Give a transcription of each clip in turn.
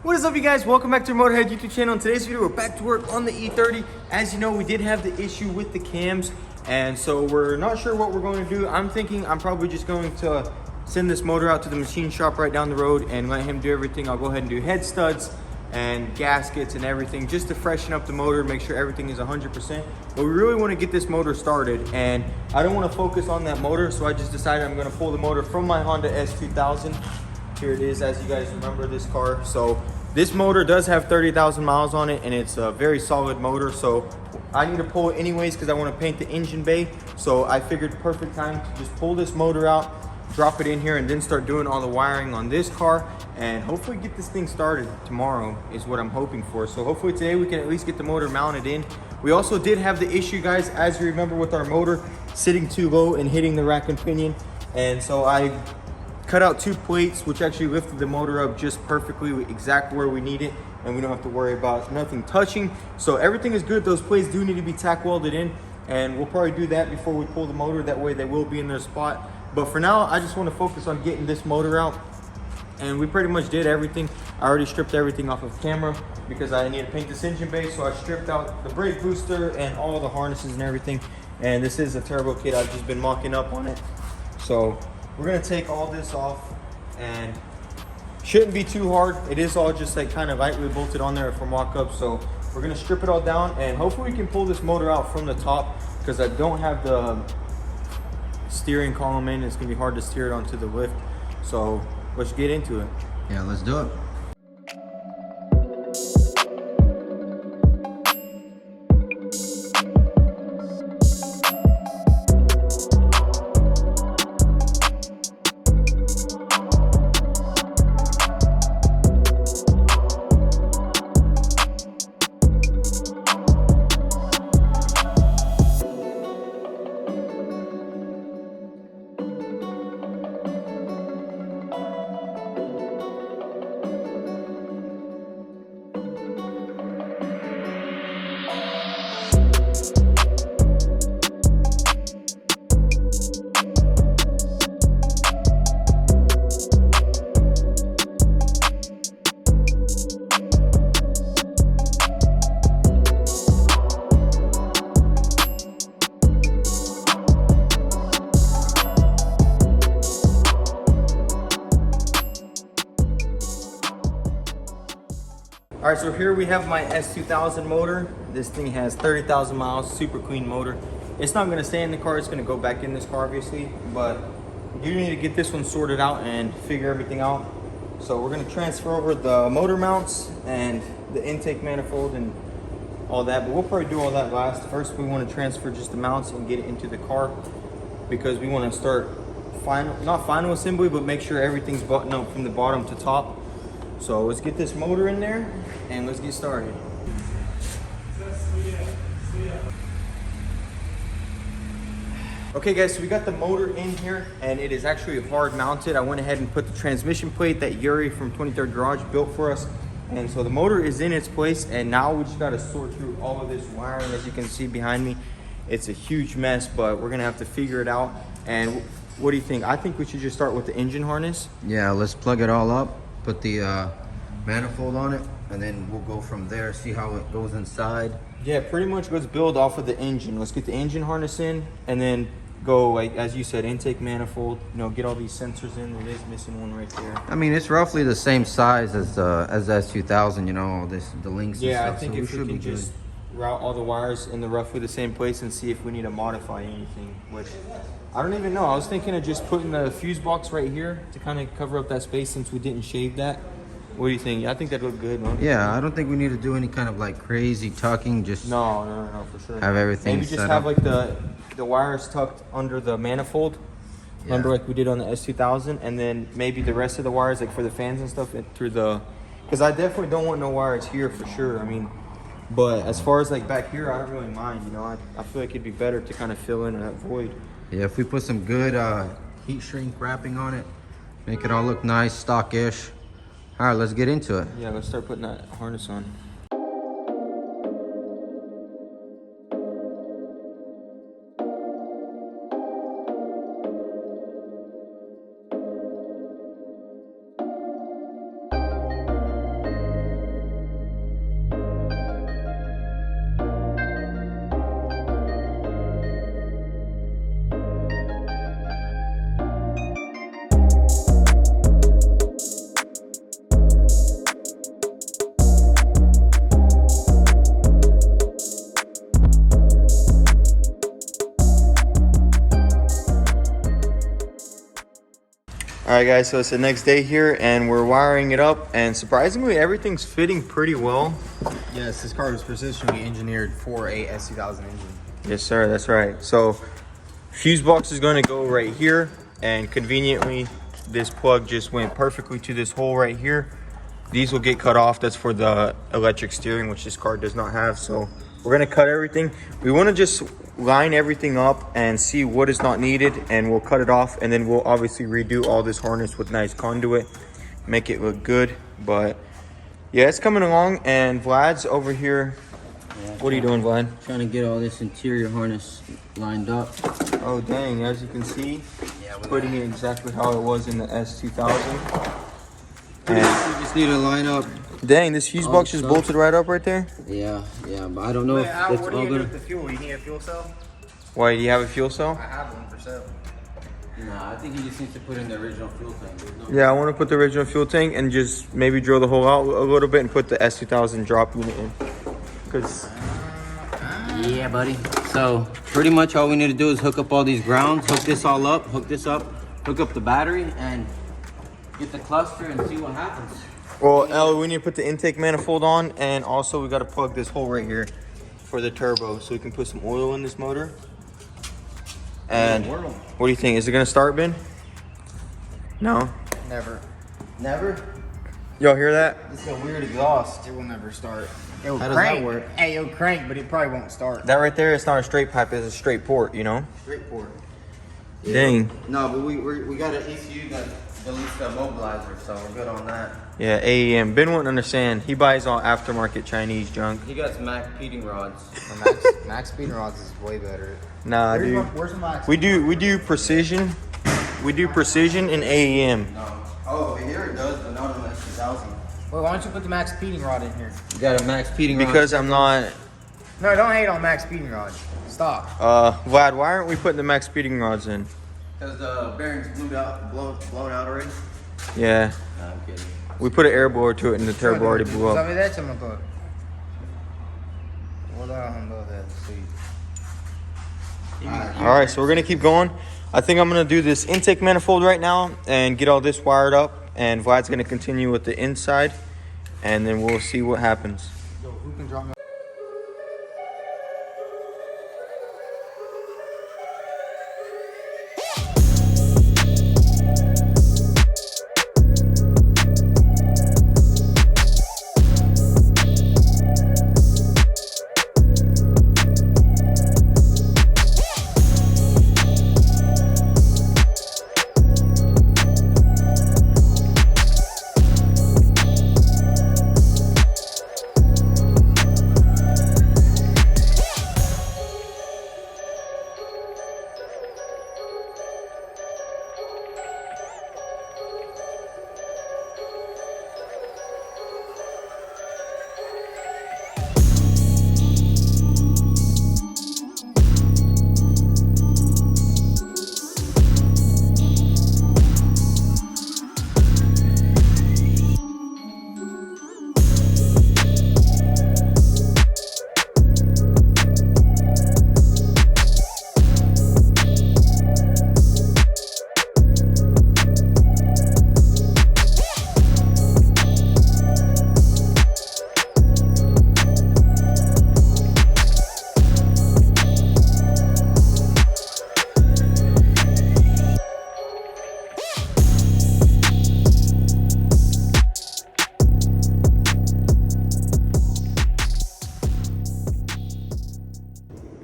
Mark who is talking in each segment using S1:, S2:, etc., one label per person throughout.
S1: What is up, you guys? Welcome back to the Motorhead YouTube channel. In today's video, we're back to work on the E30. As you know, we did have the issue with the cams, and so we're not sure what we're going to do. I'm thinking I'm probably just going to send this motor out to the machine shop right down the road and let him do everything. I'll go ahead and do head studs and gaskets and everything just to freshen up the motor, make sure everything is 100%. But we really want to get this motor started, and I don't want to focus on that motor, so I just decided I'm going to pull the motor from my Honda S2000. Here it is, as you guys remember this car. So this motor does have 30,000 miles on it, and it's a very solid motor, so I need to pull it anyways because I want to paint the engine bay. So I figured perfect time to just pull this motor out, drop it in here, and then start doing all the wiring on this car, and hopefully get this thing started tomorrow is what I'm hoping for. So hopefully today we can at least get the motor mounted in. We also did have the issue, guys, as you remember, with our motor sitting too low and hitting the rack and pinion, and so I cut out 2 plates, which actually lifted the motor up just perfectly, exactly where we need it, and we don't have to worry about nothing touching. So everything is good. Those plates do need to be tack welded in, and we'll probably do that before we pull the motor. That way they will be in their spot. But for now, I just want to focus on getting this motor out, and we pretty much did everything. I already stripped everything off of camera because I need to paint this engine bay, so I stripped out the brake booster and all the harnesses and everything. And this is a turbo kit. I've just been mocking up on it. So we're gonna take all this off, and shouldn't be too hard. It is all just like kind of lightly bolted on there for mock-up. So we're gonna strip it all down, and hopefully we can pull this motor out from the top because I don't have the steering column in. It's gonna be hard to steer it onto the lift. So let's get into it.
S2: Yeah, let's do it.
S1: All right, so here we have my S2000 motor. This thing has 30,000 miles, super clean motor. It's not gonna stay in the car, it's gonna go back in this car obviously, but you need to get this one sorted out and figure everything out. So we're gonna transfer over the motor mounts and the intake manifold and all that, but we'll probably do all that last. First, we wanna transfer just the mounts and get it into the car because we wanna start not final assembly, but make sure everything's buttoned up from the bottom to top. So let's get this motor in there and let's get started. Okay guys, so we got the motor in here, and it is actually hard mounted. I went ahead and put the transmission plate that Yuri from 23rd Garage built for us. And so the motor is in its place, and now we just gotta sort through all of this wiring. As you can see behind me, it's a huge mess, but we're gonna have to figure it out. And what do you think? I think we should just start with the engine harness.
S2: Yeah, let's plug it all up, put the manifold on it, and then we'll go from there, see how it goes inside.
S1: Yeah, pretty much let's build off of the engine. Let's get the engine harness in, and then go, like as you said, intake manifold, you know, get all these sensors in. There is missing one right there.
S2: I mean, it's roughly the same size as S2000, you know, all this, the links and
S1: Yeah,
S2: stuff.
S1: I think
S2: so
S1: if we can just route all the wires in the roughly the same place and see if we need to modify anything, which I don't even know. I was thinking of just putting the fuse box right here to kind of cover up that space since we didn't shave that. What do you think? I think that'd look good, man.
S2: Yeah, I don't think we need to do any kind of like crazy tucking. Just
S1: no, for sure.
S2: have everything
S1: Maybe just
S2: set
S1: have
S2: up.
S1: like the wires tucked under the manifold, under like we did on the S2000, and then maybe the rest of the wires, like for the fans and stuff, through the. Because I definitely don't want no wires here for sure. I mean, but as far as like back here, I don't really mind. You know, I feel like it'd be better to kind of fill in that void.
S2: Yeah, if we put some good heat shrink wrapping on it, make it all look nice, stockish. All right, let's get into it.
S1: Yeah, let's start putting that harness on. right, guys, so it's the next day here, and we're wiring it up, and surprisingly, everything's fitting pretty well.
S3: Yes, this car was precisionally engineered for a S2000 engine.
S1: Yes, sir, that's right. So, fuse box is going to go right here, and conveniently, this plug just went perfectly to this hole right here. These will get cut off. That's for the electric steering, which this car does not have. So, we're going to cut everything. We want to just line everything up and see what is not needed, and we'll cut it off, and then we'll obviously redo all this harness with nice conduit, make it look good. But yeah, it's coming along, and Vlad's over here. What are you doing, Vlad?
S2: Trying to get all this interior harness lined up.
S1: Oh dang, as you can see, putting it exactly how it was in the S2000.
S2: We just need to line up.
S1: Dang, this fuse box just bolted right up right there.
S2: Yeah, but I don't know if
S3: Al,
S2: it's
S3: what do
S2: all
S3: you do
S2: gonna.
S3: with the fuel? You need a fuel cell?
S1: Why, do you have a fuel cell?
S3: I have one for sale.
S2: Nah, I think he just needs to put in the original fuel tank.
S1: Yeah, I want to put the original fuel tank and just maybe drill the hole out a little bit and put the S2000 drop unit in. Cause
S2: Yeah, buddy. So pretty much all we need to do is hook up all these grounds, hook this all up, hook this up, hook up the battery, and get the cluster and see what happens.
S1: well, Ellie, we need to put the intake manifold on, and also we got to plug this hole right here for the turbo so we can put some oil in this motor. And what do you think? Is it gonna start, Ben? No.
S3: Never.
S2: Never?
S1: Y'all hear that?
S2: It's a weird exhaust.
S3: It will never start. It will
S2: How does
S3: crank.
S2: that work?
S3: Hey, it'll crank, but it probably won't start.
S1: That right there, it's not a straight pipe, it's a straight port, you know?
S2: Straight port.
S1: Dang.
S2: No, but we got an ECU that deletes the mobilizer, so we're good on that.
S1: Yeah, AEM. Ben wouldn't understand. He buys all aftermarket Chinese junk.
S2: He got some Mac heating rods.
S3: Max speed rods is way better.
S1: Nah, dude.
S3: Where's the Max?
S1: We do precision. We do precision in AEM.
S2: No. Oh, over here it does, but not on the S2000.
S3: Wait, why don't you put the Max speeding rod in here?
S2: You got a Max heating rod.
S1: Because I'm not.
S3: No, don't hate on Max speeding rod. Stop.
S1: Vlad, why aren't we putting the max speeding rods in?
S2: Because the bearings blown out already.
S1: Yeah.
S2: No, I'm kidding.
S1: We put an air blower to it and the turbo already blew up.
S3: Sabe de hecho, motor. Vou dar uma dessa, sim.
S1: Alright, so we're gonna keep going. I think I'm gonna do this intake manifold right now and get all this wired up, and Vlad's gonna continue with the inside, and then we'll see what happens.
S3: Yo, who can drop me?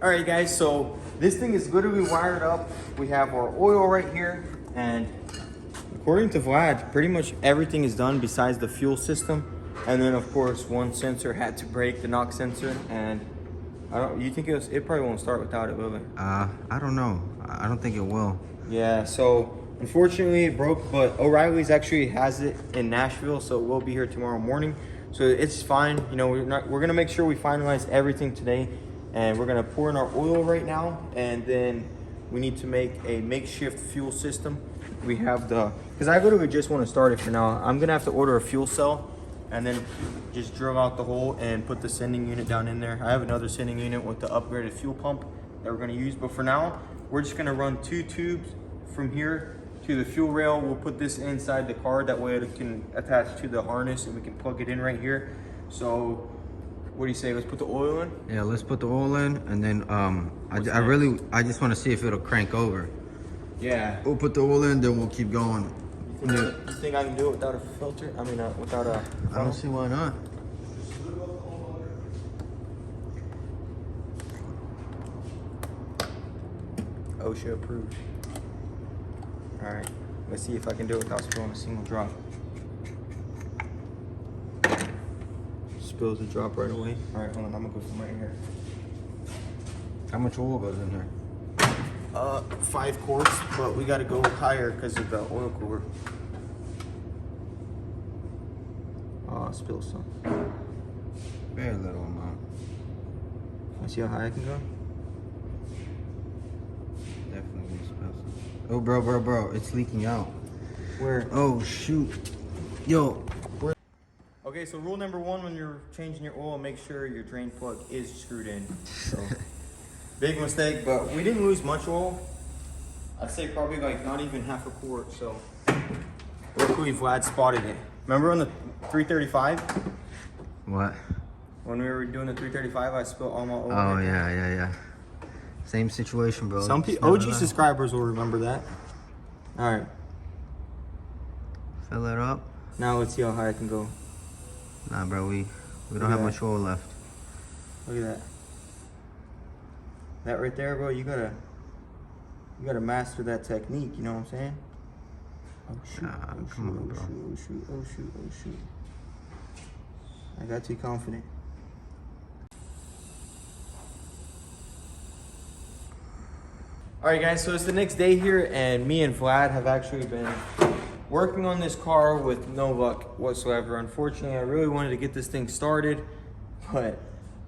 S1: All right, guys, so this thing is literally wired up. We have our oil right here, and according to Vlad, pretty much everything is done besides the fuel system. And then of course, one sensor had to break, the knock sensor, and you think it probably won't start without it, will it?
S2: I don't know. I don't think it will.
S1: Yeah, so unfortunately it broke, but O'Reilly's actually has it in Nashville, so it will be here tomorrow morning. So it's fine. You know, we're gonna make sure we finalize everything today, and we're gonna pour in our oil right now, and then we need to make a makeshift fuel system. We have because I literally just want to start it for now. I'm gonna have to order a fuel cell and then just drill out the hole and put the sending unit down in there. I have another sending unit with the upgraded fuel pump that we're gonna use, but for now, we're just gonna run 2 tubes from here to the fuel rail. We'll put this inside the car. That way it can attach to the harness and we can plug it in right here. So what do you say? Let's put the oil in?
S2: Yeah, let's put the oil in, and then I just want to see if it'll crank over.
S1: Yeah.
S2: We'll put the oil in, then we'll keep going.
S1: You think I can do it without a filter? I mean, without a...
S2: I don't see why not.
S1: OSHA approved. All right, let's see if I can do it without spilling a single drop. Spills a drop right away. All right, hold on, I'm gonna go from right here.
S2: How much oil goes in here?
S1: 5 quarts, but we gotta go higher because of the oil cooler. Oh, spill some.
S2: Very little amount.
S1: Let's see how high I can go.
S2: Definitely gonna spill some. Oh, bro, it's leaking out.
S1: Where?
S2: Oh, shoot. Yo.
S1: Okay, so rule number 1 when you're changing your oil, make sure your drain plug is screwed in. So, big mistake, but we didn't lose much oil. I'd say probably like not even half a quart, so luckily Vlad spotted it. Remember on the 335?
S2: What?
S1: When we were doing the 335, I spilled all my oil.
S2: Oh, yeah. Same situation, bro.
S1: Some people, OG subscribers will remember that. All right,
S2: Fill it up.
S1: now let's see how high I can go.
S2: Nah, bro, we don't have much oil left.
S1: Look at that. That right there, bro, you gotta master that technique, you know what I'm saying? Oh shoot,
S2: Nah,
S1: oh,
S2: come on,
S1: shoot,
S2: bro.
S1: oh shoot, oh shoot, oh shoot. I got too confident. All right, guys, so it's the next day here, and me and Vlad have actually been working on this car with no luck whatsoever. Unfortunately, I really wanted to get this thing started, but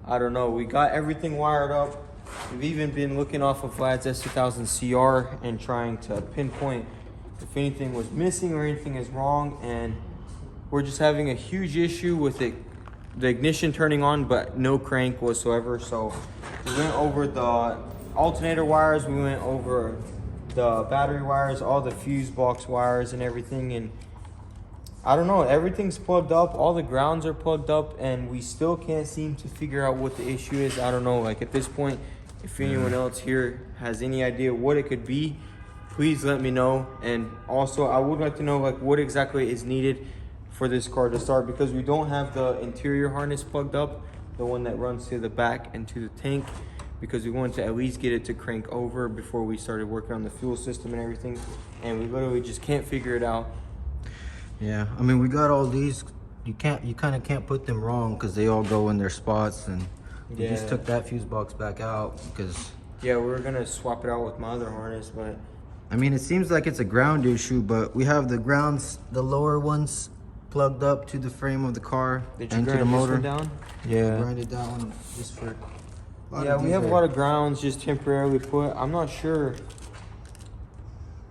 S1: I don't know. We got everything wired up. We've even been looking off of Vlad's S2000 CR and trying to pinpoint if anything was missing or anything is wrong, and we're just having a huge issue with it, the ignition turning on, but no crank whatsoever. So we went over the alternator wires, we went over the battery wires, all the fuse box wires and everything, and I don't know, everything's plugged up, all the grounds are plugged up, and we still can't seem to figure out what the issue is. I don't know, like at this point, if anyone else here has any idea what it could be, please let me know. And also I would like to know like what exactly is needed for this car to start, because we don't have the interior harness plugged up, the one that runs to the back and to the tank, because we wanted to at least get it to crank over before we started working on the fuel system and everything, and we literally just can't figure it out.
S2: Yeah, I mean, we got all these. You kind of can't put them wrong because they all go in their spots, and we just took that fuse box back out because.
S1: Yeah, we were gonna swap it out with my other harness, but.
S2: I mean, it seems like it's a ground issue, but we have the grounds, the lower ones, plugged up to the frame of the car and to the motor.
S1: Did you grind this one down?
S2: Yeah. Grinded down just for.
S1: Yeah, we have a lot of grounds just temporarily put. I'm not sure.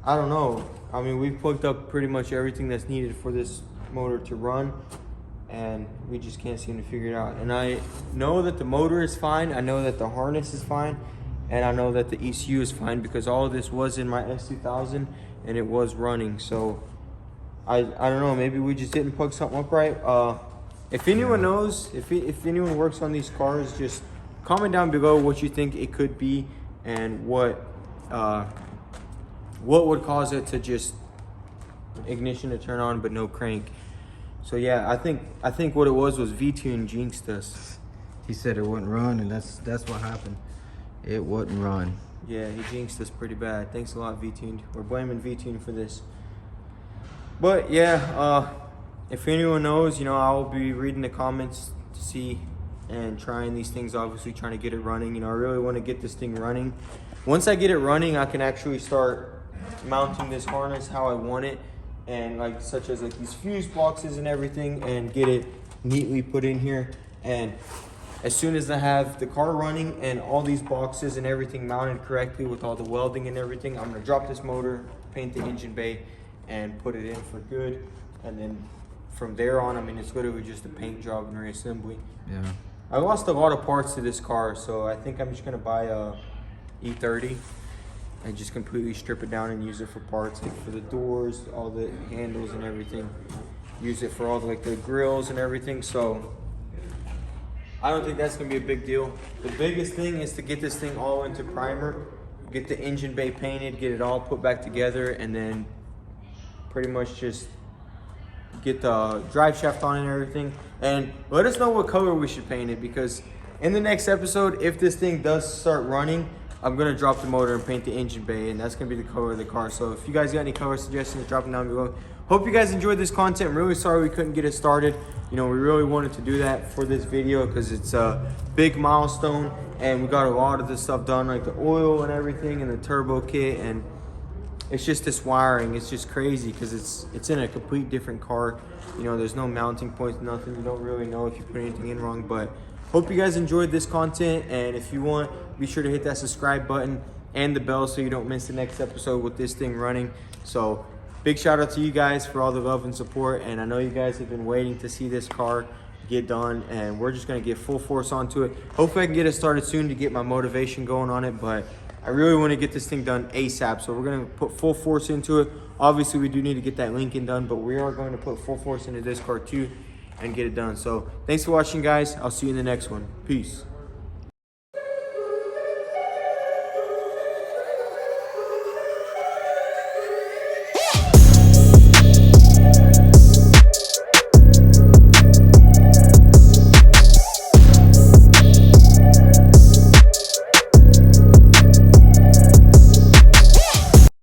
S1: I don't know. I mean, we've plugged up pretty much everything that's needed for this motor to run, and we just can't seem to figure it out. And I know that the motor is fine. I know that the harness is fine, and I know that the ECU is fine because all of this was in my S2000 and it was running. So I don't know. Maybe we just didn't plug something up right. If anyone knows, if anyone works on these cars, just comment down below what you think it could be and what would cause it to just ignition to turn on but no crank. So yeah, I think what it was V-Tune jinxed us.
S2: He said it wouldn't run, and that's what happened. It wouldn't run.
S1: Yeah, he jinxed us pretty bad. Thanks a lot, V-Tune. We're blaming V-Tune for this. But yeah, if anyone knows, you know, I'll be reading the comments to see and trying these things, obviously trying to get it running. You know, I really want to get this thing running. Once I get it running, I can actually start mounting this harness how I want it, and like such as like these fuse boxes and everything, and get it neatly put in here. And as soon as I have the car running and all these boxes and everything mounted correctly with all the welding and everything, I'm gonna drop this motor, paint the engine bay, and put it in for good. And then from there on, I mean, it's literally just a paint job and reassembly.
S2: Yeah.
S1: I lost a lot of parts to this car, so I think I'm just gonna buy a E30 and just completely strip it down and use it for parts, like for the doors, all the handles and everything. Use it for all the, like the grills and everything. So I don't think that's gonna be a big deal. The biggest thing is to get this thing all into primer, get the engine bay painted, get it all put back together, and then pretty much just get the drive shaft on and everything. And let us know what color we should paint it, because in the next episode, if this thing does start running, I'm gonna drop the motor and paint the engine bay, and that's gonna be the color of the car. So if you guys got any color suggestions, drop them down below. Hope you guys enjoyed this content. I'm really sorry we couldn't get it started. You know, we really wanted to do that for this video because it's a big milestone, and we got a lot of this stuff done, like the oil and everything and the turbo kit, and it's just this wiring. It's just crazy because it's in a complete different car. You know, there's no mounting points, nothing. You don't really know if you put anything in wrong, but hope you guys enjoyed this content, and if you want, be sure to hit that subscribe button and the bell so you don't miss the next episode with this thing running. So big shout out to you guys for all the love and support, and I know you guys have been waiting to see this car get done, and we're just gonna get full force onto it. Hopefully I can get it started soon to get my motivation going on it, but I really want to get this thing done ASAP, so we're gonna put full force into it. Obviously we do need to get that Lincoln done, but we are going to put full force into this car too and get it done. So thanks for watching, guys. I'll see you in the next one. Peace.